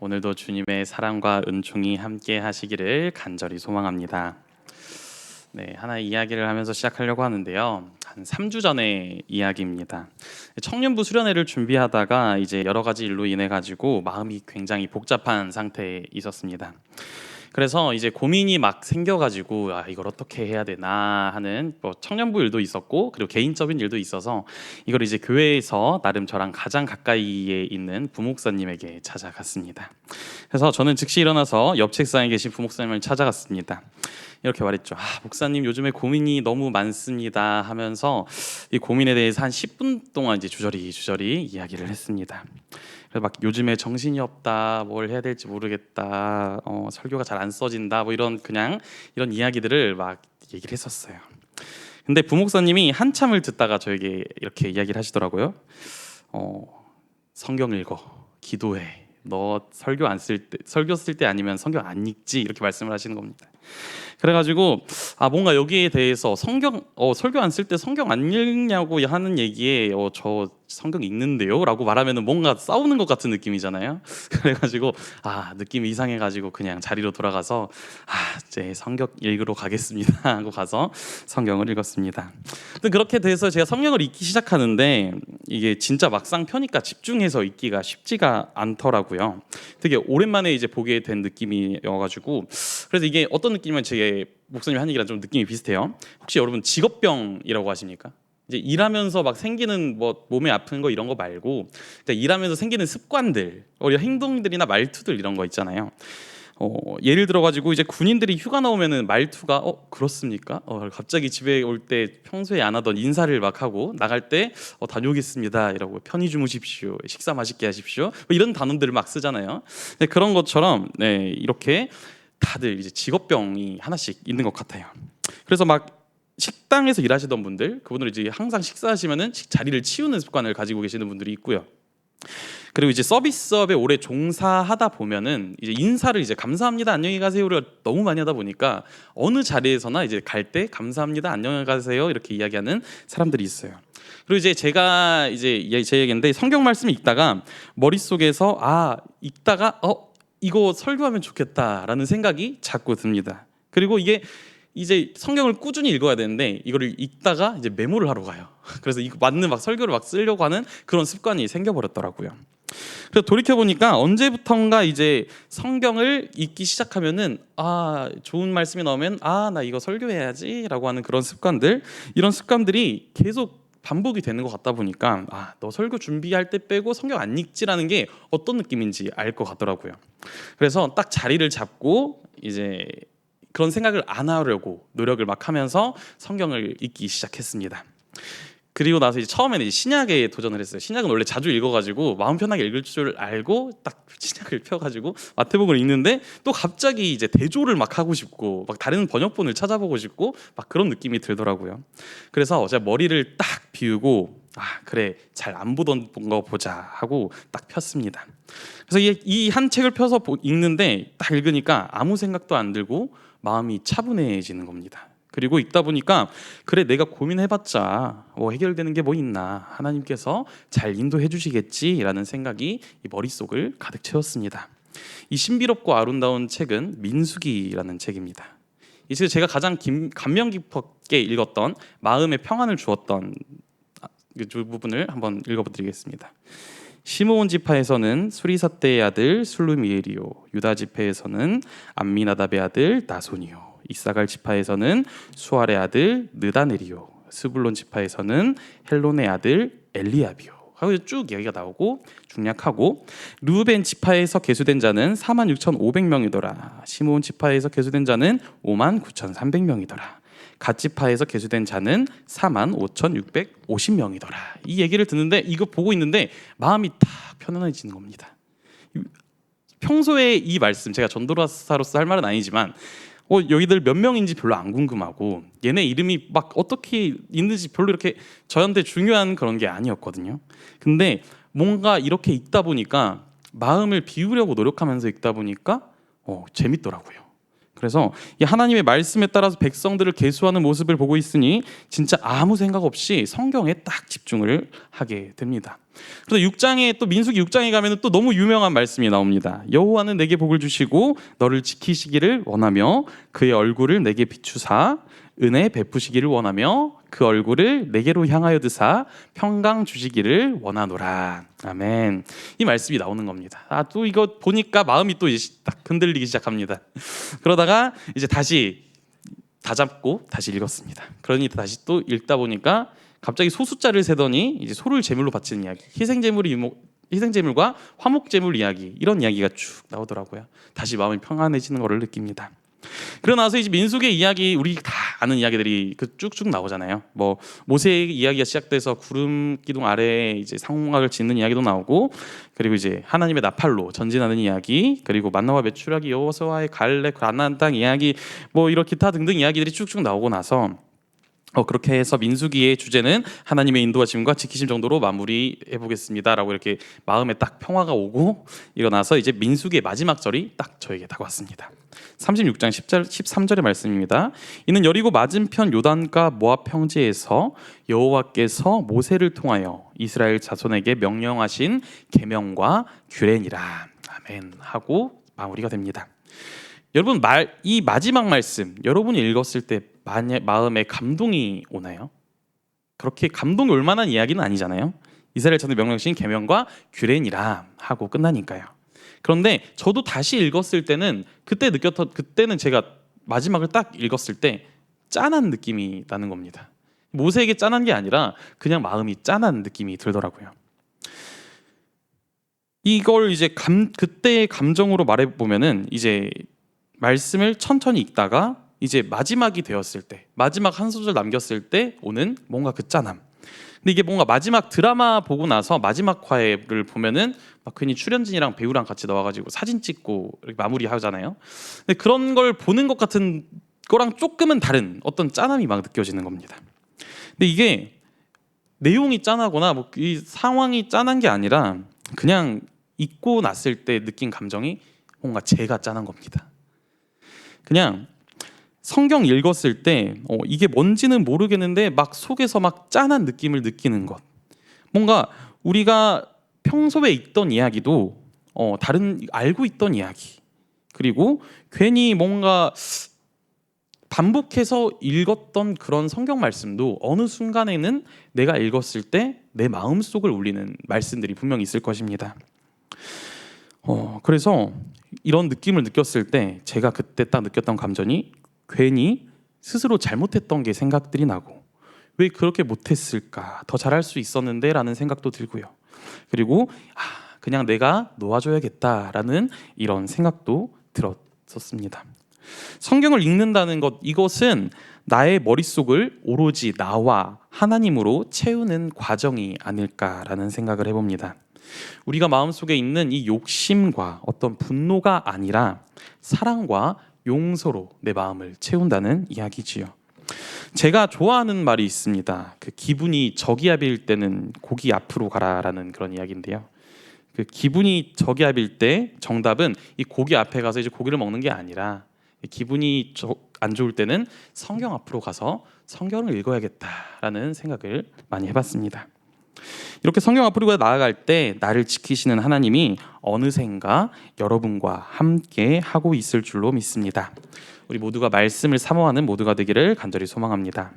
오늘도 주님의 사랑과 은총이 함께 하시기를 간절히 소망합니다. 네, 하나의 이야기를 하면서 시작하려고 하는데요. 한 3주 전의 이야기입니다. 청년부 수련회를 준비하다가 이제 여러 가지 일로 인해 가지고 마음이 굉장히 복잡한 상태에 있었습니다. 그래서 이제 고민이 막 생겨가지고 이걸 어떻게 해야 되나 하는 뭐 청년부 일도 있었고 그리고 개인적인 일도 있어서 이걸 이제 교회에서 나름 저랑 가장 가까이에 있는 부목사님에게 찾아갔습니다. 그래서 저는 즉시 일어나서 옆 책상에 계신 부목사님을 찾아갔습니다. 이렇게 말했죠. 목사님 요즘에 고민이 너무 많습니다 하면서 이 고민에 대해서 한 10분 동안 이제 주저리 이야기를 했습니다. 그래서 막 요즘에 정신이 없다, 뭘 해야 될지 모르겠다, 설교가 잘 안 써진다, 뭐 이런 이런 이야기들을 막 얘기를 했었어요. 근데 부목사님이 한참을 듣다가 저에게 이렇게 이야기를 하시더라고요. 성경 읽어, 기도해. 너 설교 쓸 때 아니면 성경 안 읽지? 이렇게 말씀을 하시는 겁니다. 그래가지고 뭔가 여기에 대해서 설교 안 쓸 때 성경 안 읽냐고 하는 얘기에 저 성경 읽는데요? 라고 말하면 뭔가 싸우는 것 같은 느낌이잖아요. 그래가지고 느낌이 이상해가지고 그냥 자리로 돌아가서 이제 성경 읽으러 가겠습니다 하고 가서 성경을 읽었습니다. 그렇게 돼서 제가 성경을 읽기 시작하는데 이게 진짜 막상 펴니까 집중해서 읽기가 쉽지가 않더라고요. 되게 오랜만에 이제 보게 된 느낌이어가지고 그래서 이게 어떤 느낌이면 제 목사님 한 얘기랑 좀 느낌이 비슷해요. 혹시 여러분 직업병이라고 하십니까? 이제 일하면서 막 생기는 뭐 몸에 아픈 거 이런 거 말고 일하면서 생기는 습관들, 행동들이나 말투들 이런 거 있잖아요. 예를 들어 가지고 이제 군인들이 휴가 나오면은 말투가 그렇습니까? 갑자기 집에 올 때 평소에 안 하던 인사를 막 하고 나갈 때 다녀오겠습니다 이러고 편히 주무십시오, 식사 맛있게 하십시오, 뭐 이런 단어들을 막 쓰잖아요. 그런 것처럼 이렇게 다들 이제 직업병이 하나씩 있는 것 같아요. 그래서 막 식당에서 일하시던 분들, 그분들 이제 항상 식사하시면은 자리를 치우는 습관을 가지고 계시는 분들이 있고요. 그리고 이제 서비스업에 오래 종사하다 보면은 이제 인사를 이제 감사합니다, 안녕히 가세요를 너무 많이 하다 보니까 어느 자리에서나 이제 갈 때 감사합니다, 안녕히 가세요 이렇게 이야기하는 사람들이 있어요. 그리고 이제 제가 이제 제 얘기인데 성경 말씀을 읽다가 머릿속에서 읽다가 이거 설교하면 좋겠다라는 생각이 자꾸 듭니다. 그리고 이게 이제 성경을 꾸준히 읽어야 되는데 이거를 읽다가 이제 메모를 하러 가요. 그래서 이거 맞는 막 설교를 막 쓰려고 하는 그런 습관이 생겨버렸더라고요. 그래서 돌이켜 보니까 언제부턴가 이제 성경을 읽기 시작하면은 좋은 말씀이 나오면 나 이거 설교해야지라고 하는 그런 습관들, 이런 습관들이 계속 반복이 되는 것 같다 보니까 너 설교 준비할 때 빼고 성경 안 읽지라는 게 어떤 느낌인지 알 것 같더라고요. 그래서 딱 자리를 잡고 이제 그런 생각을 안 하려고 노력을 막 하면서 성경을 읽기 시작했습니다. 그리고 나서 이제 처음에는 이제 신약에 도전을 했어요. 신약은 원래 자주 읽어가지고 마음 편하게 읽을 줄 알고 딱 신약을 펴가지고 마태복음을 읽는데 또 갑자기 이제 대조를 막 하고 싶고 막 다른 번역본을 찾아보고 싶고 막 그런 느낌이 들더라고요. 그래서 제가 머리를 딱 비우고 그래 잘 안 보던 거 보자 하고 딱 폈습니다. 그래서 이 한 책을 펴서 읽는데 딱 읽으니까 아무 생각도 안 들고 마음이 차분해지는 겁니다. 그리고 읽다 보니까 그래 내가 고민해봤자 해결되는 게 뭐 있나, 하나님께서 잘 인도해 주시겠지라는 생각이 이 머릿속을 가득 채웠습니다. 이 신비롭고 아름다운 책은 민수기라는 책입니다. 이 책을 제가 가장 감명 깊게 읽었던, 마음의 평안을 주었던 그 부분을 한번 읽어드리겠습니다. 시므온 지파에서는 수리사떼의 아들 술루미엘이요, 유다 지파에서는 암미나답의 아들 나손이요, 이사갈 지파에서는 수알의 아들 느다넬이요, 스불론 지파에서는 헬론의 아들 엘리압이요 하고 쭉 이야기가 나오고 중략하고, 르우벤 지파에서 계수된 자는 46,500명이더라. 시므온 지파에서 계수된 자는 59,300명이더라. 갓 지파에서 계수된 자는 45,650명이더라. 이 얘기를 듣는데 이거 보고 있는데 마음이 다 편안해지는 겁니다. 평소에 이 말씀, 제가 전도사로서 할 말은 아니지만 여기들 몇 명인지 별로 안 궁금하고 얘네 이름이 막 어떻게 있는지 별로 이렇게 저한테 중요한 그런 게 아니었거든요. 근데 뭔가 이렇게 읽다 보니까 마음을 비우려고 노력하면서 읽다 보니까 재밌더라고요. 그래서 이 하나님의 말씀에 따라서 백성들을 계수하는 모습을 보고 있으니 진짜 아무 생각 없이 성경에 딱 집중을 하게 됩니다. 그래서 6장에 또 민수기 6장에 가면 또 너무 유명한 말씀이 나옵니다. 여호와는 내게 복을 주시고 너를 지키시기를 원하며 그의 얼굴을 내게 비추사 은혜 베푸시기를 원하며 그 얼굴을 내게로 향하여 드사 평강 주시기를 원하노라. 아멘. 이 말씀이 나오는 겁니다. 또 이거 보니까 마음이 또 딱 흔들리기 시작합니다. 그러다가 이제 다시 다 잡고 다시 읽었습니다. 그러니 다시 또 읽다 보니까 갑자기 소숫자를 세더니 이제 소를 제물로 바치는 이야기, 희생제물과 화목제물 이야기, 이런 이야기가 쭉 나오더라고요. 다시 마음이 평안해지는 것을 느낍니다. 그러고 나서 이제 민수기의 이야기, 우리 다 아는 이야기들이 쭉쭉 나오잖아요. 뭐 모세의 이야기가 시작돼서 구름 기둥 아래에 이제 상막을 짓는 이야기도 나오고, 그리고 이제 하나님의 나팔로 전진하는 이야기, 그리고 만나와 메추라기, 여호수아의 갈렙 가나안 땅 이야기, 뭐 이런 기타 등등 이야기들이 쭉쭉 나오고 나서 그렇게 해서 민수기의 주제는 하나님의 인도하심과 지키심 정도로 마무리해 보겠습니다라고 이렇게 마음에 딱 평화가 오고 일어나서 이제 민수기의 마지막 절이 딱 저에게 다가왔습니다. 36장 10절 13절의 말씀입니다. 이는 여리고 맞은편 요단가 모압 평지에서 여호와께서 모세를 통하여 이스라엘 자손에게 명령하신 계명과 규례니라. 아멘 하고 마무리가 됩니다. 여러분, 이 마지막 말씀 여러분이 읽었을 때 마음에 감동이 오나요? 그렇게 감동이 올 만한 이야기는 아니잖아요. 이스라엘 자손의 명령하신 계명과 규례니라 하고 끝나니까요. 그런데 저도 다시 읽었을 때는 그때는 제가 마지막을 딱 읽었을 때 짠한 느낌이 나는 겁니다. 모세에게 짠한 게 아니라 그냥 마음이 짠한 느낌이 들더라고요. 이걸 이제 그때의 감정으로 말해 보면은 이제 말씀을 천천히 읽다가 이제 마지막이 되었을 때, 마지막 한 소절 남겼을 때 오는 뭔가 그 짠함. 근데 이게 뭔가 마지막 드라마 보고 나서 마지막 화를 보면은 막 괜히 출연진이랑 배우랑 같이 나와가지고 사진 찍고 이렇게 마무리하잖아요. 근데 그런 걸 보는 것 같은 거랑 조금은 다른 어떤 짠함이 막 느껴지는 겁니다. 근데 이게 내용이 짠하거나 뭐 이 상황이 짠한 게 아니라 그냥 읽고 났을 때 느낀 감정이 뭔가 제가 짠한 겁니다. 그냥 성경 읽었을 때 이게 뭔지는 모르겠는데 막 속에서 막 짠한 느낌을 느끼는 것. 뭔가 우리가 평소에 읽던 이야기도 다른 알고 있던 이야기, 그리고 괜히 뭔가 반복해서 읽었던 그런 성경 말씀도 어느 순간에는 내가 읽었을 때 내 마음속을 울리는 말씀들이 분명히 있을 것입니다. 그래서 이런 느낌을 느꼈을 때 제가 그때 딱 느꼈던 감정이 괜히 스스로 잘못했던 게 생각들이 나고, 왜 그렇게 못했을까, 더 잘할 수 있었는데 라는 생각도 들고요. 그리고 그냥 내가 놓아줘야겠다라는 이런 생각도 들었었습니다. 성경을 읽는다는 것, 이것은 나의 머릿속을 오로지 나와 하나님으로 채우는 과정이 아닐까라는 생각을 해봅니다. 우리가 마음속에 있는 이 욕심과 어떤 분노가 아니라 사랑과 용서로 내 마음을 채운다는 이야기지요. 제가 좋아하는 말이 있습니다. 그 기분이 저기압일 때는 고기 앞으로 가라라는 그런 이야기인데요. 그 기분이 저기압일 때 정답은 이 고기 앞에 가서 이제 고기를 먹는 게 아니라, 기분이 안 좋을 때는 성경 앞으로 가서 성경을 읽어야겠다라는 생각을 많이 해봤습니다. 이렇게 성경 앞으로 나아갈 때 나를 지키시는 하나님이 어느샌가 여러분과 함께 하고 있을 줄로 믿습니다. 우리 모두가 말씀을 사모하는 모두가 되기를 간절히 소망합니다.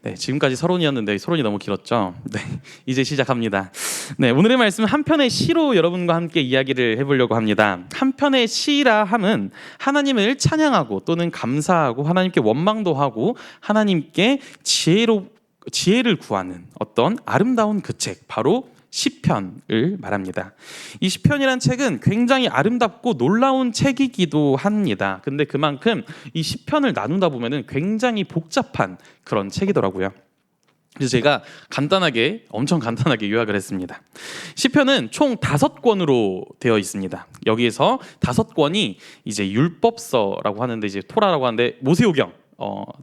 네, 지금까지 서론이었는데 서론이 너무 길었죠. 네, 이제 시작합니다. 네, 오늘의 말씀은 한 편의 시로 여러분과 함께 이야기를 해보려고 합니다. 한 편의 시라 함은 하나님을 찬양하고 또는 감사하고 하나님께 원망도 하고 하나님께 지혜를 구하는 어떤 아름다운 그 책, 바로 시편을 말합니다. 이 시편이란 책은 굉장히 아름답고 놀라운 책이기도 합니다. 근데 그만큼 이 시편을 나누다 보면은 굉장히 복잡한 그런 책이더라고요. 그래서 제가 엄청 간단하게 요약을 했습니다. 시편은 총 5권으로 되어 있습니다. 여기에서 5권이 이제 율법서라고 하는데, 이제 토라라고 하는데 모세오경,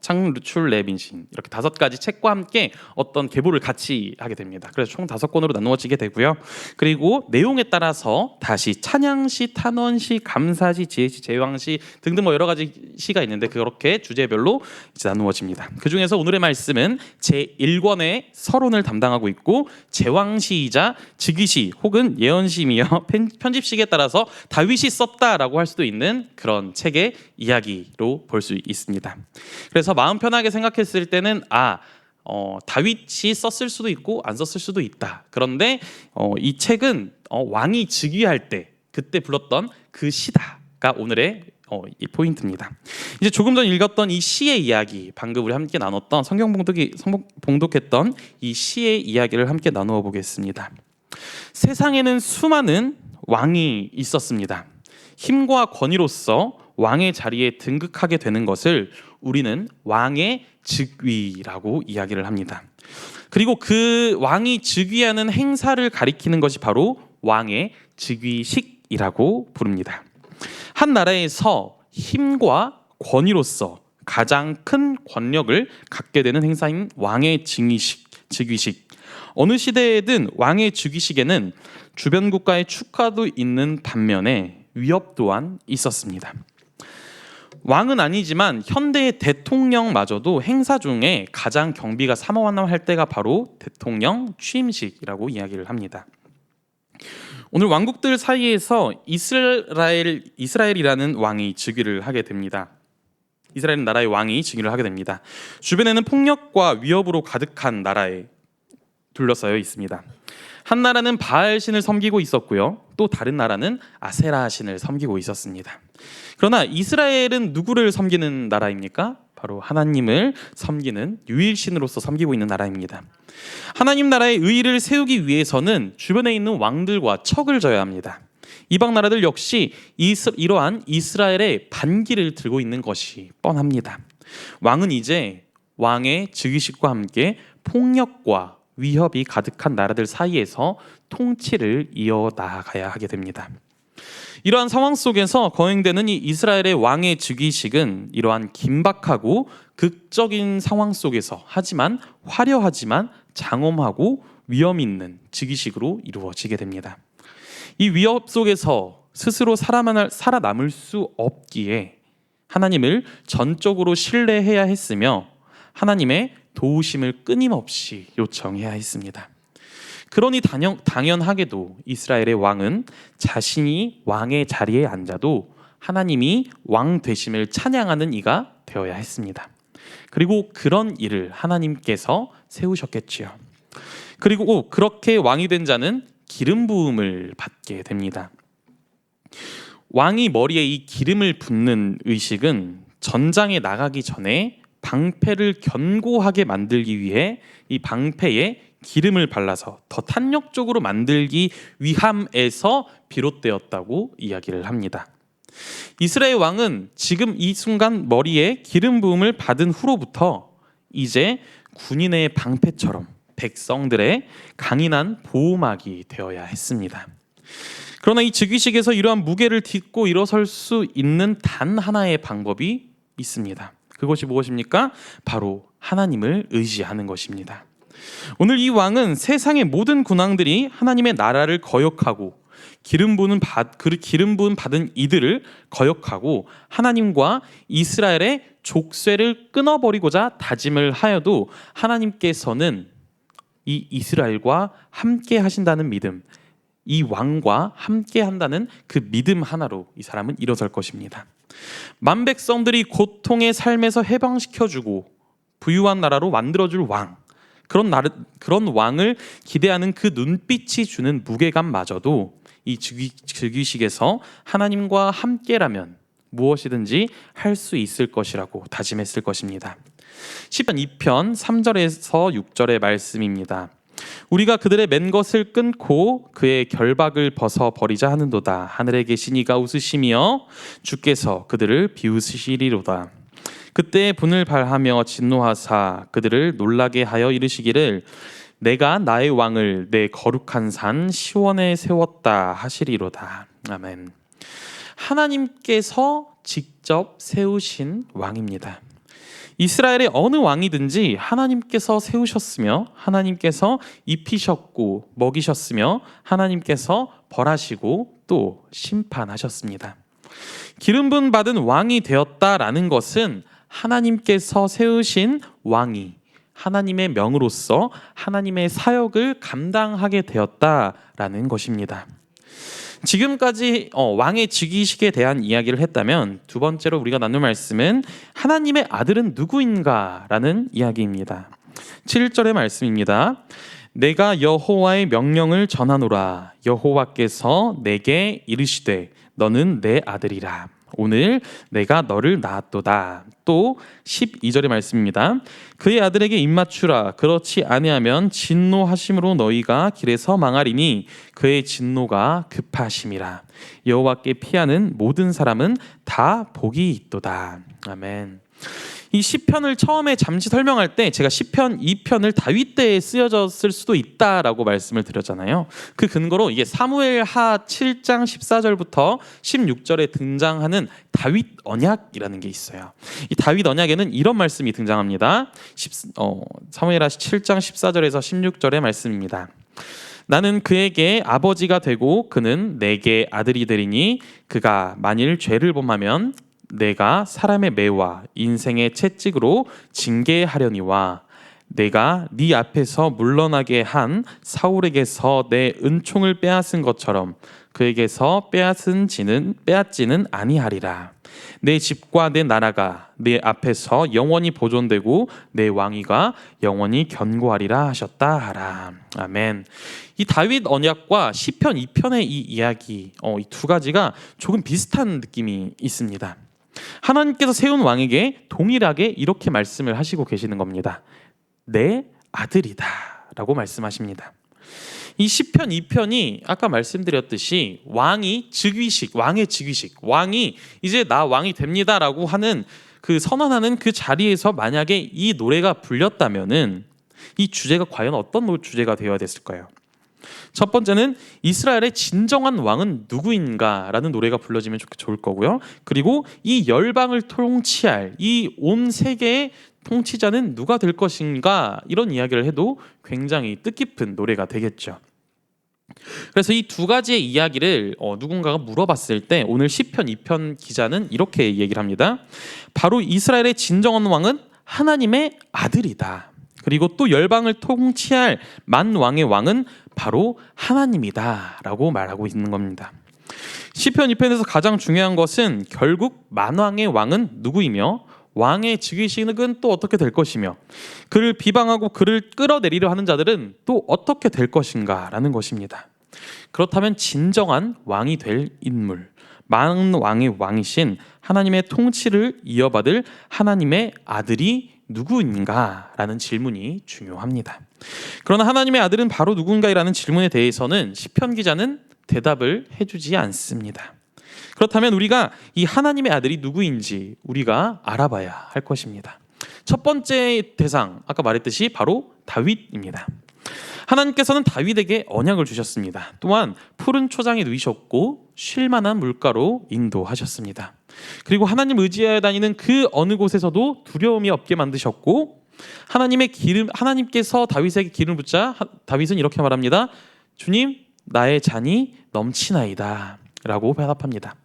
창출 레빈신 이렇게 5가지 책과 함께 어떤 계보를 같이 하게 됩니다. 그래서 총 5권으로 나누어지게 되고요. 그리고 내용에 따라서 다시 찬양시, 탄원시, 감사시, 지혜시, 제왕시 등등 뭐 여러 가지 시가 있는데 그렇게 주제별로 이제 나누어집니다. 그 중에서 오늘의 말씀은 제1권의 서론을 담당하고 있고 제왕시이자 즉위시 혹은 예언시이며 편집식에 따라서 다윗이 썼다라고 할 수도 있는 그런 책의 이야기로 볼 수 있습니다. 그래서 마음 편하게 생각했을 때는 다윗이 썼을 수도 있고 안 썼을 수도 있다. 그런데 이 책은 왕이 즉위할 때 그때 불렀던 그 시다가 오늘의 이 포인트입니다. 이제 조금 전 읽었던 이 시의 이야기, 방금 우리 함께 나눴던 성경 봉독했던 이 시의 이야기를 함께 나누어 보겠습니다. 세상에는 수많은 왕이 있었습니다. 힘과 권위로서 왕의 자리에 등극하게 되는 것을 우리는 왕의 즉위라고 이야기를 합니다. 그리고 그 왕이 즉위하는 행사를 가리키는 것이 바로 왕의 즉위식이라고 부릅니다. 한 나라에서 힘과 권위로서 가장 큰 권력을 갖게 되는 행사인 왕의 즉위식. 어느 시대에든 왕의 즉위식에는 주변 국가의 축하도 있는 반면에 위협 또한 있었습니다. 왕은 아니지만 현대의 대통령마저도 행사 중에 가장 경비가 삼엄할 때가 바로 대통령 취임식이라고 이야기를 합니다. 오늘 왕국들 사이에서 이스라엘이라는 왕이 즉위를 하게 됩니다. 이스라엘 나라의 왕이 즉위를 하게 됩니다. 주변에는 폭력과 위협으로 가득한 나라에 둘러싸여 있습니다. 한 나라는 바알 신을 섬기고 있었고요. 또 다른 나라는 아세라 신을 섬기고 있었습니다. 그러나 이스라엘은 누구를 섬기는 나라입니까? 바로 하나님을 섬기는 유일신으로서 섬기고 있는 나라입니다. 하나님 나라의 의의를 세우기 위해서는 주변에 있는 왕들과 척을 져야 합니다. 이방 나라들 역시 이러한 이스라엘의 반기를 들고 있는 것이 뻔합니다. 왕은 이제 왕의 즉위식과 함께 폭력과 위협이 가득한 나라들 사이에서 통치를 이어나가야 하게 됩니다. 이러한 상황 속에서 거행되는 이 이스라엘의 왕의 즉위식은 이러한 긴박하고 극적인 상황 속에서 하지만 화려하지만 장엄하고 위험 있는 즉위식으로 이루어지게 됩니다. 이 위협 속에서 스스로 살아남을 수 없기에 하나님을 전적으로 신뢰해야 했으며 하나님의 도우심을 끊임없이 요청해야 했습니다. 그러니 당연하게도 이스라엘의 왕은 자신이 왕의 자리에 앉아도 하나님이 왕 되심을 찬양하는 이가 되어야 했습니다. 그리고 그런 일을 하나님께서 세우셨겠지요. 그리고 그렇게 왕이 된 자는 기름 부음을 받게 됩니다. 왕이 머리에 이 기름을 붓는 의식은 전장에 나가기 전에 방패를 견고하게 만들기 위해 이 방패에 기름을 발라서 더 탄력적으로 만들기 위함에서 비롯되었다고 이야기를 합니다. 이스라엘 왕은 지금 이 순간 머리에 기름 부음을 받은 후로부터 이제 군인의 방패처럼 백성들의 강인한 보호막이 되어야 했습니다. 그러나 이 즉위식에서 이러한 무게를 딛고 일어설 수 있는 단 하나의 방법이 있습니다. 그것이 무엇입니까? 바로 하나님을 의지하는 것입니다. 오늘 이 왕은 세상의 모든 군왕들이 하나님의 나라를 거역하고 기름 부음 받은 이들을 거역하고 하나님과 이스라엘의 족쇄를 끊어버리고자 다짐을 하여도 하나님께서는 이 이스라엘과 함께 하신다는 믿음, 이 왕과 함께 한다는 그 믿음 하나로 이 사람은 일어설 것입니다. 만 백성들이 고통의 삶에서 해방시켜주고 부유한 나라로 만들어줄 왕, 그런 왕을 기대하는 그 눈빛이 주는 무게감마저도 이 즉위식에서 하나님과 함께라면 무엇이든지 할 수 있을 것이라고 다짐했을 것입니다. 시편 2편 3절에서 6절의 말씀입니다. 우리가 그들의 맨 것을 끊고 그의 결박을 벗어 버리자 하는도다. 하늘에 계신 이가 웃으시며 주께서 그들을 비웃으시리로다. 그때 분을 발하며 진노하사 그들을 놀라게 하여 이르시기를 내가 나의 왕을 내 거룩한 산 시온에 세웠다 하시리로다. 아멘. 하나님께서 직접 세우신 왕입니다. 이스라엘의 어느 왕이든지 하나님께서 세우셨으며 하나님께서 입히셨고 먹이셨으며 하나님께서 벌하시고 또 심판하셨습니다. 기름 부음 받은 왕이 되었다라는 것은 하나님께서 세우신 왕이 하나님의 명으로서 하나님의 사역을 감당하게 되었다라는 것입니다. 지금까지 왕의 즉위식에 대한 이야기를 했다면 두 번째로 우리가 나눌 말씀은 하나님의 아들은 누구인가 라는 이야기입니다. 7절의 말씀입니다. 내가 여호와의 명령을 전하노라. 여호와께서 내게 이르시되 너는 내 아들이라. 오늘 내가 너를 낳았도다. 또 12절의 말씀입니다. 그의 아들에게 입맞추라. 그렇지 아니하면 진노하심으로 너희가 길에서 망하리니 그의 진노가 급하심이라. 여호와께 피하는 모든 사람은 다 복이 있도다. 아멘. 이 시편을 처음에 잠시 설명할 때 제가 시편 2편을 다윗 때에 쓰여졌을 수도 있다라고 말씀을 드렸잖아요. 그 근거로 이게 사무엘하 7장 14절부터 16절에 등장하는 다윗 언약이라는 게 있어요. 이 다윗 언약에는 이런 말씀이 등장합니다. 사무엘하 7장 14절에서 16절의 말씀입니다. 나는 그에게 아버지가 되고 그는 내게 아들이 되리니 그가 만일 죄를 범하면 내가 사람의 매와 인생의 채찍으로 징계하려니와 내가 네 앞에서 물러나게 한 사울에게서 내 은총을 빼앗은 것처럼 그에게서 빼앗지는 아니하리라. 내 집과 내 나라가 내 앞에서 영원히 보존되고 내 왕위가 영원히 견고하리라 하셨다 하라. 아멘. 이 다윗 언약과 시편 2편의 이 이야기 이 두 가지가 조금 비슷한 느낌이 있습니다. 하나님께서 세운 왕에게 동일하게 이렇게 말씀을 하시고 계시는 겁니다. 내 아들이다 라고 말씀하십니다. 이 시편 2편이 아까 말씀드렸듯이 왕의 즉위식, 왕이 이제 나 왕이 됩니다 라고 하는 그 선언하는 그 자리에서 만약에 이 노래가 불렸다면은 이 주제가 과연 어떤 주제가 되어야 됐을까요? 첫 번째는 이스라엘의 진정한 왕은 누구인가라는 노래가 불러지면 좋을 거고요. 그리고 이 열방을 통치할 이 온 세계의 통치자는 누가 될 것인가 이런 이야기를 해도 굉장히 뜻깊은 노래가 되겠죠. 그래서 이 두 가지의 이야기를 누군가가 물어봤을 때 오늘 시편 2편 기자는 이렇게 얘기를 합니다. 바로 이스라엘의 진정한 왕은 하나님의 아들이다. 그리고 또 열방을 통치할 만왕의 왕은 바로 하나님이다 라고 말하고 있는 겁니다. 시편 2편에서 가장 중요한 것은 결국 만왕의 왕은 누구이며 왕의 즉위식은 또 어떻게 될 것이며 그를 비방하고 그를 끌어내리려 하는 자들은 또 어떻게 될 것인가 라는 것입니다. 그렇다면 진정한 왕이 될 인물, 만왕의 왕이신 하나님의 통치를 이어받을 하나님의 아들이 누구인가 라는 질문이 중요합니다. 그러나 하나님의 아들은 바로 누군가라는 질문에 대해서는 시편 기자는 대답을 해주지 않습니다. 그렇다면 우리가 이 하나님의 아들이 누구인지 우리가 알아봐야 할 것입니다. 첫 번째 대상, 아까 말했듯이 바로 다윗입니다. 하나님께서는 다윗에게 언약을 주셨습니다. 또한 푸른 초장에 누이셨고 쉴만한 물가로 인도하셨습니다. 그리고 하나님 의지하여 다니는 그 어느 곳에서도 두려움이 없게 만드셨고 하나님께서 다윗에게 기름을 붓자 다윗은 이렇게 말합니다. 주님, 나의 잔이 넘치나이다 라고 대답합니다.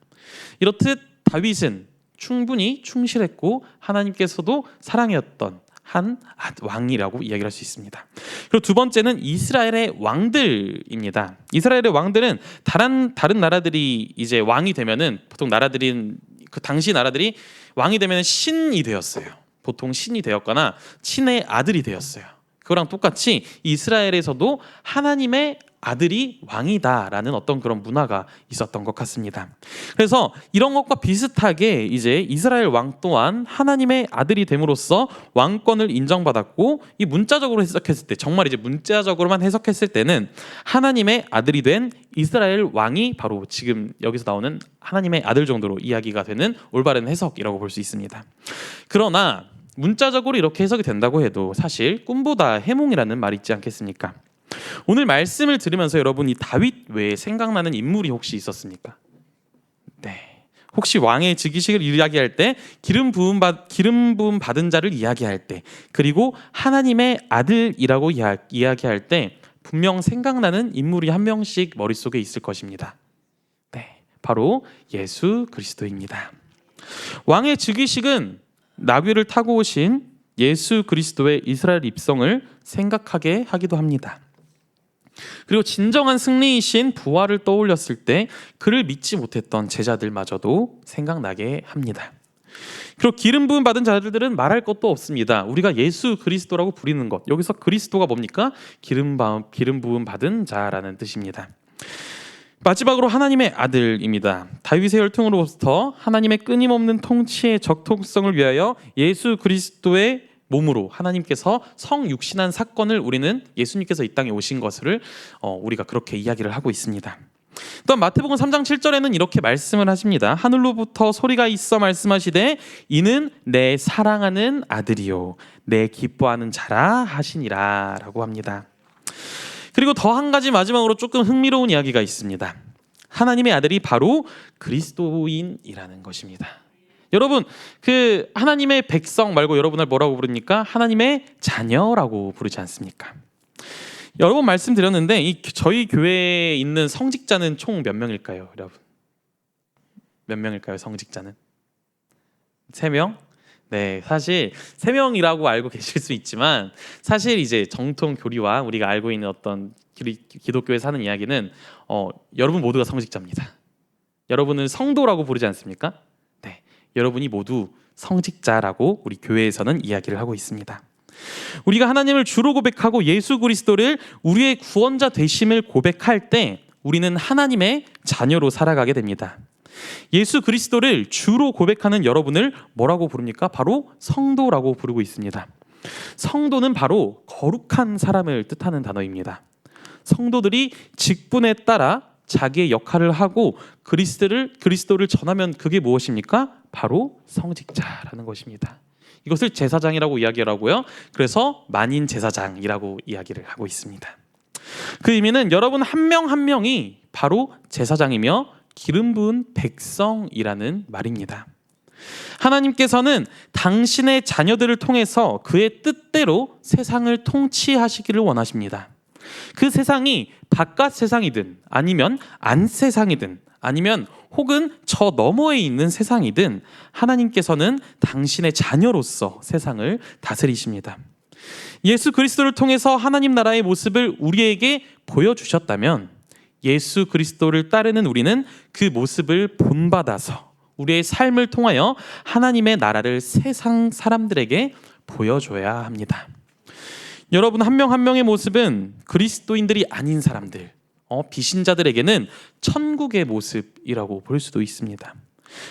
이렇듯 다윗은 충분히 충실했고 하나님께서도 사랑이었던 한 왕이라고 이야기할 수 있습니다. 그리고 두 번째는 이스라엘의 왕들입니다. 이스라엘의 왕들은 다른 나라들이 이제 왕이 되면은 보통 나라들인 그 당시 나라들이 왕이 되면 신이 되었어요. 보통 신이 되었거나 신의 아들이 되었어요. 그거랑 똑같이 이스라엘에서도 하나님의 아들이 왕이다라는 어떤 그런 문화가 있었던 것 같습니다. 그래서 이런 것과 비슷하게 이제 이스라엘 왕 또한 하나님의 아들이 됨으로써 왕권을 인정받았고 이 문자적으로 해석했을 때 정말 이제 문자적으로만 해석했을 때는 하나님의 아들이 된 이스라엘 왕이 바로 지금 여기서 나오는 하나님의 아들 정도로 이야기가 되는 올바른 해석이라고 볼 수 있습니다. 그러나 문자적으로 이렇게 해석이 된다고 해도 사실 꿈보다 해몽이라는 말이 있지 않겠습니까? 오늘 말씀을 들으면서 여러분 이 다윗 외에 생각나는 인물이 혹시 있었습니까? 네, 혹시 왕의 즉위식을 이야기할 때, 기름 부음 받은 자를 이야기할 때, 그리고 하나님의 아들이라고 이야기할 때 분명 생각나는 인물이 한 명씩 머릿속에 있을 것입니다. 네, 바로 예수 그리스도입니다. 왕의 즉위식은 나귀를 타고 오신 예수 그리스도의 이스라엘 입성을 생각하게 하기도 합니다. 그리고 진정한 승리이신 부활을 떠올렸을 때 그를 믿지 못했던 제자들마저도 생각나게 합니다. 그리고 기름 부음 받은 자들은 말할 것도 없습니다. 우리가 예수 그리스도라고 부르는 것, 여기서 그리스도가 뭡니까? 기름 부음 받은 자라는 뜻입니다. 마지막으로 하나님의 아들입니다. 다윗의 혈통으로부터 하나님의 끊임없는 통치의 적통성을 위하여 예수 그리스도의 몸으로 하나님께서 성육신한 사건을 우리는 예수님께서 이 땅에 오신 것을 우리가 그렇게 이야기를 하고 있습니다. 또한 마태복음 3장 7절에는 이렇게 말씀을 하십니다. 하늘로부터 소리가 있어 말씀하시되 이는 내 사랑하는 아들이요 내 기뻐하는 자라 하시니라 라고 합니다. 그리고 더 한 가지 마지막으로 조금 흥미로운 이야기가 있습니다. 하나님의 아들이 바로 그리스도인이라는 것입니다. 여러분, 그 하나님의 백성 말고 여러분을 뭐라고 부릅니까? 하나님의 자녀라고 부르지 않습니까? 여러 번 말씀드렸는데 저희 교회에 있는 성직자는 총 몇 명일까요, 여러분? 몇 명일까요, 성직자는? 3명? 네, 사실 3명이라고 알고 계실 수 있지만 사실 이제 정통 교리와 우리가 알고 있는 어떤 기독교에 사는 이야기는 여러분 모두가 성직자입니다. 여러분은 성도라고 부르지 않습니까? 네, 여러분이 모두 성직자라고 우리 교회에서는 이야기를 하고 있습니다. 우리가 하나님을 주로 고백하고 예수 그리스도를 우리의 구원자 되심을 고백할 때 우리는 하나님의 자녀로 살아가게 됩니다. 예수 그리스도를 주로 고백하는 여러분을 뭐라고 부릅니까? 바로 성도라고 부르고 있습니다. 성도는 바로 거룩한 사람을 뜻하는 단어입니다. 성도들이 직분에 따라 자기의 역할을 하고 그리스도를 전하면 그게 무엇입니까? 바로 성직자라는 것입니다. 이것을 제사장이라고 이야기를 하고요. 그래서 만인 제사장이라고 이야기를 하고 있습니다. 그 의미는 여러분 한 명 한 명이 바로 제사장이며 기름 부은 백성이라는 말입니다. 하나님께서는 당신의 자녀들을 통해서 그의 뜻대로 세상을 통치하시기를 원하십니다. 그 세상이 바깥 세상이든 아니면 안 세상이든 아니면 혹은 저 너머에 있는 세상이든 하나님께서는 당신의 자녀로서 세상을 다스리십니다. 예수 그리스도를 통해서 하나님 나라의 모습을 우리에게 보여주셨다면 예수 그리스도를 따르는 우리는 그 모습을 본받아서 우리의 삶을 통하여 하나님의 나라를 세상 사람들에게 보여줘야 합니다. 여러분 한 명 한 명의 모습은 그리스도인들이 아닌 사람들, 비신자들에게는 천국의 모습이라고 볼 수도 있습니다.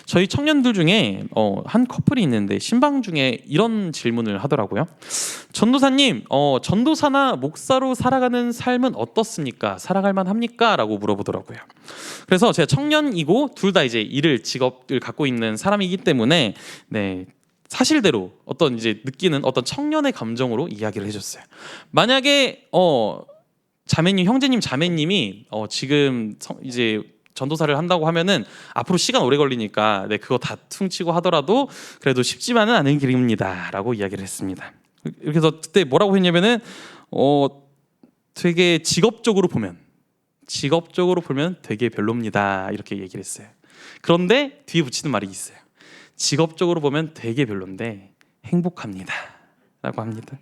저희 청년들 중에 한 커플이 있는데 신방 중에 이런 질문을 하더라고요. 전도사님, 전도사나 목사로 살아가는 삶은 어떻습니까? 살아갈 만합니까? 라고 물어보더라고요. 그래서 제가 청년이고 둘 다 이제 직업을 갖고 있는 사람이기 때문에 네, 사실대로 어떤 이제 느끼는 어떤 청년의 감정으로 이야기를 해줬어요. 만약에 형제님, 자매님이 지금 이제 전도사를 한다고 하면은 앞으로 시간 오래 걸리니까 그거 다 퉁치고 하더라도 그래도 쉽지만은 않은 길입니다라고 이야기를 했습니다. 그래서 그때 뭐라고 했냐면은 되게 직업적으로 보면 되게 별로입니다 이렇게 얘기를 했어요. 그런데 뒤에 붙이는 말이 있어요. 직업적으로 보면 되게 별론데 행복합니다라고 합니다.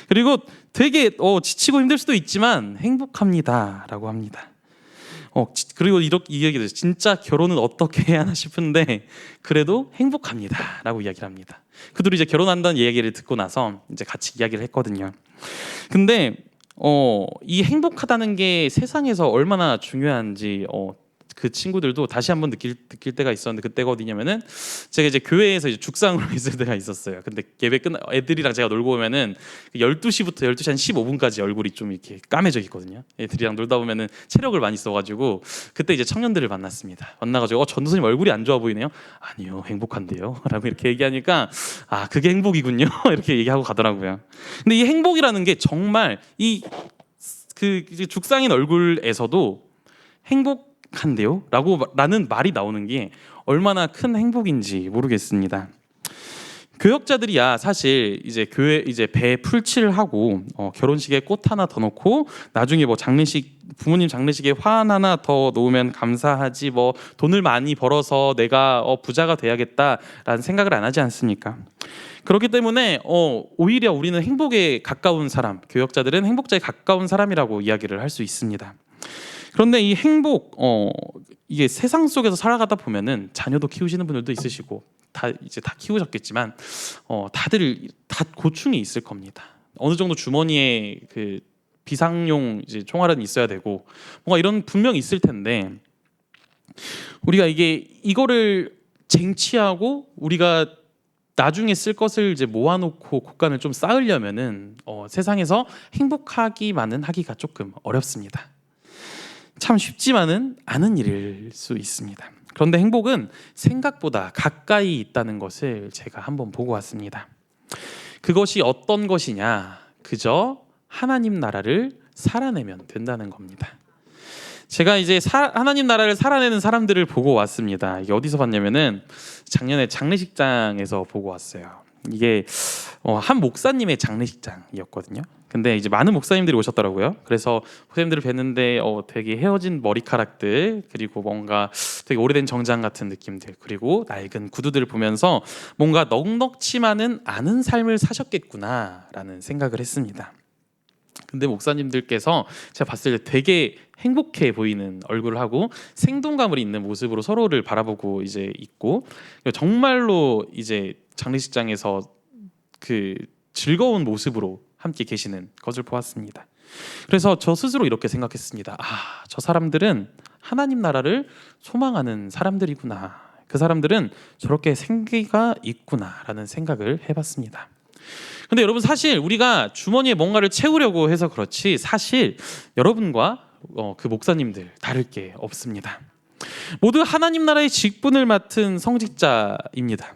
그리고 되게 지치고 힘들 수도 있지만 행복합니다라고 합니다. 그리고 이렇게 이 얘기를 해요. 진짜 결혼은 어떻게 해야 하나 싶은데 그래도 행복합니다라고 이야기를 합니다. 그들이 이제 결혼한다는 얘기를 듣고 나서 이제 같이 이야기를 했거든요. 근데 이 행복하다는 게 세상에서 얼마나 중요한지 그 친구들도 다시 한번 느낄 때가 있었는데 그때가 어디냐면은 제가 이제 교회에서 이제 죽상으로 있을 때가 있었어요. 근데 예배 애들이랑 제가 놀고 오면은 12시부터 12시 한 15분까지 얼굴이 좀 이렇게 까매져 있거든요. 애들이랑 놀다 보면은 체력을 많이 써가지고 그때 이제 청년들을 만났습니다. 만나가지고 전도사님 얼굴이 안 좋아 보이네요. 아니요, 행복한데요. 라고 이렇게 얘기하니까 그게 행복이군요. 이렇게 얘기하고 가더라고요. 근데 이 행복이라는 게 정말 그 죽상인 얼굴에서도 행복한데요? 라는 말이 나오는 게 얼마나 큰 행복인지 모르겠습니다. 교역자들이야 사실 이제 교회 이제 배 풀칠을 하고 결혼식에 꽃 하나 더 놓고 나중에 뭐 장례식 부모님 장례식에 화환 하나 더 놓으면 감사하지 뭐 돈을 많이 벌어서 내가 부자가 돼야겠다라는 생각을 안 하지 않습니까? 그렇기 때문에 오히려 우리는 행복에 가까운 사람, 교역자들은 행복자에 가까운 사람이라고 이야기를 할 수 있습니다. 그런데 이 행복 이게 세상 속에서 살아가다 보면은 자녀도 키우시는 분들도 있으시고 다 키우셨겠지만 다들 다 고충이 있을 겁니다. 어느 정도 주머니에 그 비상용 이제 총알은 있어야 되고 뭔가 이런 분명히 있을 텐데 우리가 이거를 쟁취하고 우리가 나중에 쓸 것을 이제 모아놓고 곳간을 좀 쌓으려면은 세상에서 행복하기만은 하기가 조금 어렵습니다. 참 쉽지만은 않은 일일 수 있습니다. 그런데 행복은 생각보다 가까이 있다는 것을 제가 한번 보고 왔습니다. 그것이 어떤 것이냐? 그저 하나님 나라를 살아내면 된다는 겁니다. 제가 이제 하나님 나라를 살아내는 사람들을 보고 왔습니다. 이게 어디서 봤냐면은 작년에 장례식장에서 보고 왔어요. 이게 한 목사님의 장례식장이었거든요. 근데 이제 많은 목사님들이 오셨더라고요. 그래서 목사님들을 뵀는데 되게 헤어진 머리카락들 그리고 뭔가 되게 오래된 정장 같은 느낌들 그리고 낡은 구두들을 보면서 뭔가 넉넉치만은 않은 삶을 사셨겠구나라는 생각을 했습니다. 근데 목사님들께서 제가 봤을 때 되게 행복해 보이는 얼굴을 하고 생동감을 있는 모습으로 서로를 바라보고 이제 있고 정말로 이제 장례식장에서 그 즐거운 모습으로 함께 계시는 것을 보았습니다. 그래서 저 스스로 이렇게 생각했습니다. 저 사람들은 하나님 나라를 소망하는 사람들이구나. 그 사람들은 저렇게 생기가 있구나라는 생각을 해봤습니다. 근데 여러분 사실 우리가 주머니에 뭔가를 채우려고 해서 그렇지 사실 여러분과 그 목사님들 다를 게 없습니다. 모두 하나님 나라의 직분을 맡은 성직자입니다.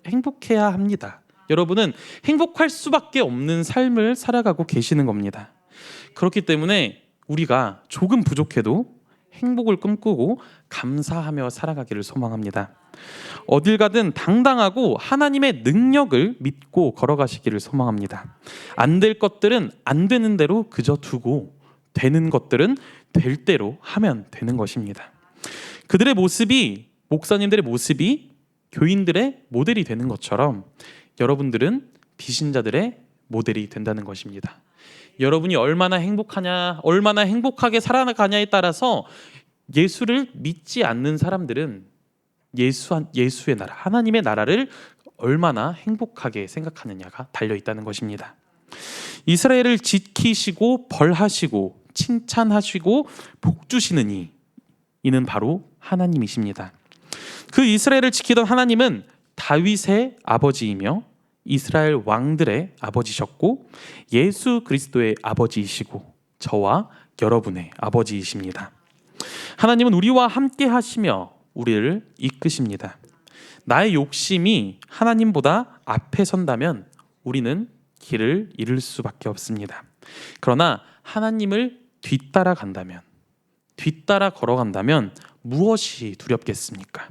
행복해야 합니다. 여러분은 행복할 수밖에 없는 삶을 살아가고 계시는 겁니다. 그렇기 때문에 우리가 조금 부족해도 행복을 꿈꾸고 감사하며 살아가기를 소망합니다. 어딜 가든 당당하고 하나님의 능력을 믿고 걸어가시기를 소망합니다. 안 될 것들은 안 되는 대로 그저 두고 되는 것들은 될 대로 하면 되는 것입니다. 그들의 모습이 목사님들의 모습이 교인들의 모델이 되는 것처럼 여러분들은 비신자들의 모델이 된다는 것입니다. 여러분이 얼마나 행복하냐, 얼마나 행복하게 살아가냐에 따라서 예수를 믿지 않는 사람들은 예수의 나라, 하나님의 나라를 얼마나 행복하게 생각하느냐가 달려 있다는 것입니다. 이스라엘을 지키시고 벌하시고 칭찬하시고 복 주시는 이는 바로 하나님이십니다. 그 이스라엘을 지키던 하나님은 다윗의 아버지이며 이스라엘 왕들의 아버지셨고 예수 그리스도의 아버지이시고 저와 여러분의 아버지이십니다. 하나님은 우리와 함께 하시며 우리를 이끄십니다. 나의 욕심이 하나님보다 앞에 선다면 우리는 길을 잃을 수밖에 없습니다. 그러나 하나님을 뒤따라 걸어간다면 무엇이 두렵겠습니까?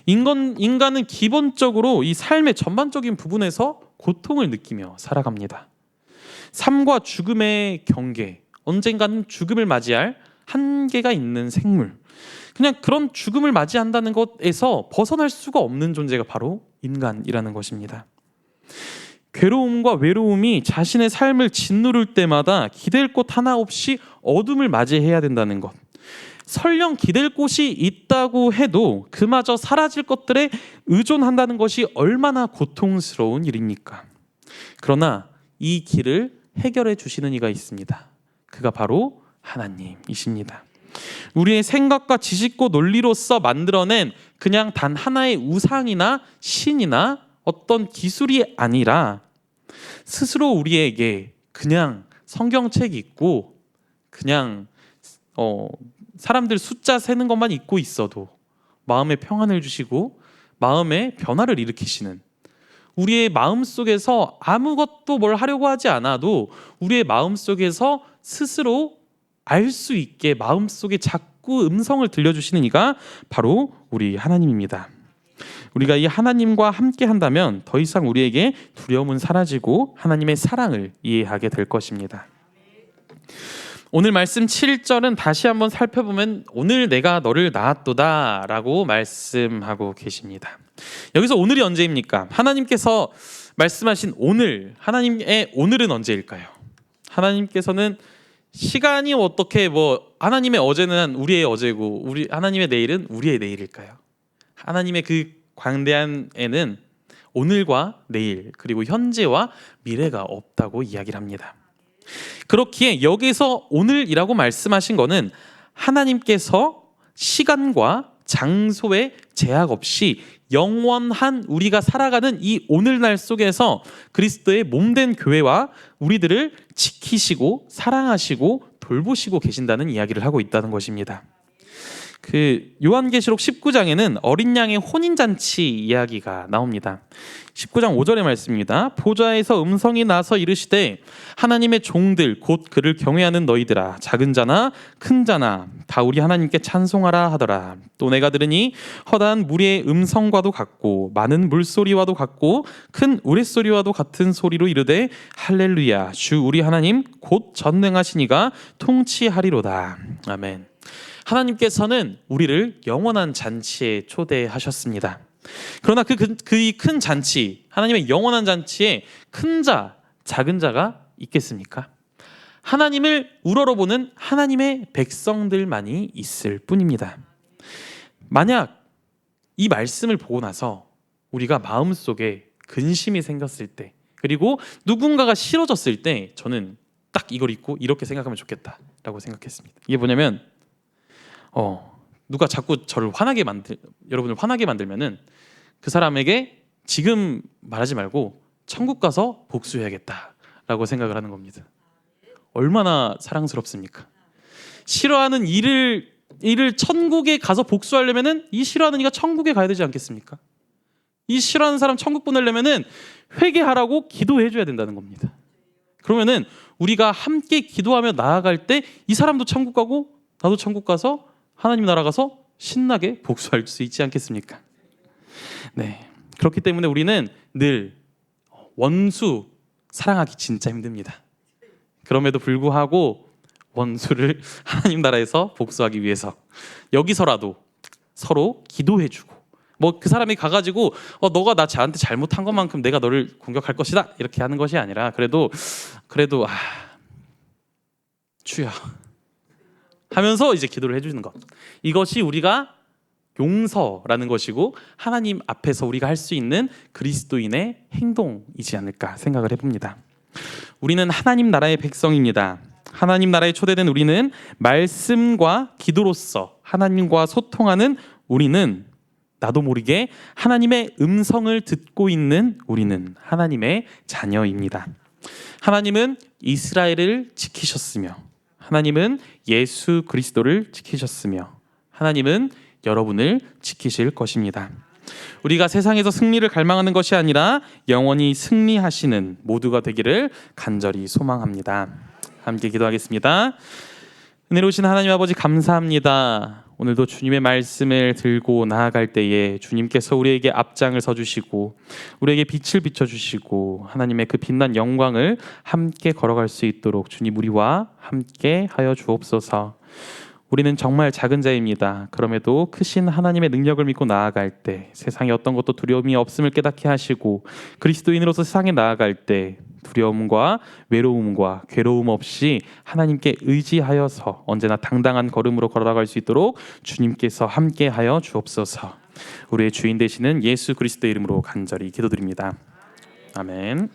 인간은 기본적으로 이 삶의 전반적인 부분에서 고통을 느끼며 살아갑니다. 삶과 죽음의 경계, 언젠가는 죽음을 맞이할 한계가 있는 생물, 그냥 그런 죽음을 맞이한다는 것에서 벗어날 수가 없는 존재가 바로 인간이라는 것입니다. 괴로움과 외로움이 자신의 삶을 짓누를 때마다 기댈 곳 하나 없이 어둠을 맞이해야 된다는 것, 설령 기댈 곳이 있다고 해도 그마저 사라질 것들에 의존한다는 것이 얼마나 고통스러운 일입니까? 그러나 이 길을 해결해 주시는 이가 있습니다. 그가 바로 하나님이십니다. 우리의 생각과 지식과 논리로서 만들어낸 그냥 단 하나의 우상이나 신이나 어떤 기술이 아니라 스스로 우리에게 그냥 성경책 읽고 그냥 사람들 숫자 세는 것만 잊고 있어도 마음에 평안을 주시고 마음에 변화를 일으키시는, 우리의 마음 속에서 아무것도 뭘 하려고 하지 않아도 우리의 마음 속에서 스스로 알 수 있게 마음속에 자꾸 음성을 들려주시는 이가 바로 우리 하나님입니다. 우리가 이 하나님과 함께 한다면 더 이상 우리에게 두려움은 사라지고 하나님의 사랑을 이해하게 될 것입니다. 오늘 말씀 7절은 다시 한번 살펴보면 오늘 내가 너를 낳았도다 라고 말씀하고 계십니다. 여기서 오늘이 언제입니까? 하나님께서 말씀하신 오늘, 하나님의 오늘은 언제일까요? 하나님께서는 시간이 어떻게 하나님의 어제는 우리의 어제고 하나님의 내일은 우리의 내일일까요? 하나님의 그 광대한 애는 오늘과 내일 그리고 현재와 미래가 없다고 이야기를 합니다. 그렇기에 여기서 오늘이라고 말씀하신 것은 하나님께서 시간과 장소의 제약 없이 영원한 우리가 살아가는 이 오늘날 속에서 그리스도의 몸된 교회와 우리들을 지키시고 사랑하시고 돌보시고 계신다는 이야기를 하고 있다는 것입니다. 그 요한계시록 19장에는 어린 양의 혼인잔치 이야기가 나옵니다. 19장 5절의 말씀입니다. 보좌에서 음성이 나서 이르시되 하나님의 종들 곧 그를 경외하는 너희들아 작은 자나 큰 자나 다 우리 하나님께 찬송하라 하더라. 또 내가 들으니 허다한 무리의 음성과도 같고 많은 물소리와도 같고 큰 우레소리와도 같은 소리로 이르되 할렐루야 주 우리 하나님 곧 전능하시니가 통치하리로다. 아멘. 하나님께서는 우리를 영원한 잔치에 초대하셨습니다. 그러나 그 큰 잔치, 하나님의 영원한 잔치에 큰 자, 작은 자가 있겠습니까? 하나님을 우러러보는 하나님의 백성들만이 있을 뿐입니다. 만약 이 말씀을 보고 나서 우리가 마음속에 근심이 생겼을 때, 그리고 누군가가 싫어졌을 때 저는 딱 이걸 읽고 이렇게 생각하면 좋겠다라고 생각했습니다. 이게 뭐냐면 누가 자꾸 여러분을 화나게 만들면은 그 사람에게 지금 말하지 말고 천국 가서 복수해야겠다라고 생각을 하는 겁니다. 얼마나 사랑스럽습니까? 싫어하는 일을 천국에 가서 복수하려면은 이 싫어하는 이가 천국에 가야 되지 않겠습니까? 이 싫어하는 사람 천국 보내려면은 회개하라고 기도해줘야 된다는 겁니다. 그러면은 우리가 함께 기도하며 나아갈 때 이 사람도 천국 가고 나도 천국 가서 하나님 나라 가서 신나게 복수할 수 있지 않겠습니까? 네, 그렇기 때문에 우리는 늘 원수 사랑하기 진짜 힘듭니다. 그럼에도 불구하고 원수를 하나님 나라에서 복수하기 위해서 여기서라도 서로 기도해주고 그 사람이 가가지고 너가 나한테 잘못한 것만큼 내가 너를 공격할 것이다 이렇게 하는 것이 아니라 그래도 주여 하면서 이제 기도를 해주는 것, 이것이 우리가 용서라는 것이고 하나님 앞에서 우리가 할 수 있는 그리스도인의 행동이지 않을까 생각을 해봅니다. 우리는 하나님 나라의 백성입니다. 하나님 나라에 초대된 우리는 말씀과 기도로서 하나님과 소통하는 우리는 나도 모르게 하나님의 음성을 듣고 있는 우리는 하나님의 자녀입니다. 하나님은 이스라엘을 지키셨으며 하나님은 예수 그리스도를 지키셨으며 하나님은 여러분을 지키실 것입니다. 우리가 세상에서 승리를 갈망하는 것이 아니라 영원히 승리하시는 모두가 되기를 간절히 소망합니다. 함께 기도하겠습니다. 은혜로우신 하나님 아버지 감사합니다. 오늘도 주님의 말씀을 들고 나아갈 때에 주님께서 우리에게 앞장을 서주시고 우리에게 빛을 비춰주시고 하나님의 그 빛난 영광을 함께 걸어갈 수 있도록 주님 우리와 함께 하여 주옵소서. 우리는 정말 작은 자입니다. 그럼에도 크신 하나님의 능력을 믿고 나아갈 때 세상에 어떤 것도 두려움이 없음을 깨닫게 하시고 그리스도인으로서 세상에 나아갈 때 두려움과 외로움과 괴로움 없이 하나님께 의지하여서 언제나 당당한 걸음으로 걸어나갈 수 있도록 주님께서 함께하여 주옵소서. 우리의 주인 되시는 예수 그리스도의 이름으로 간절히 기도드립니다. 아멘.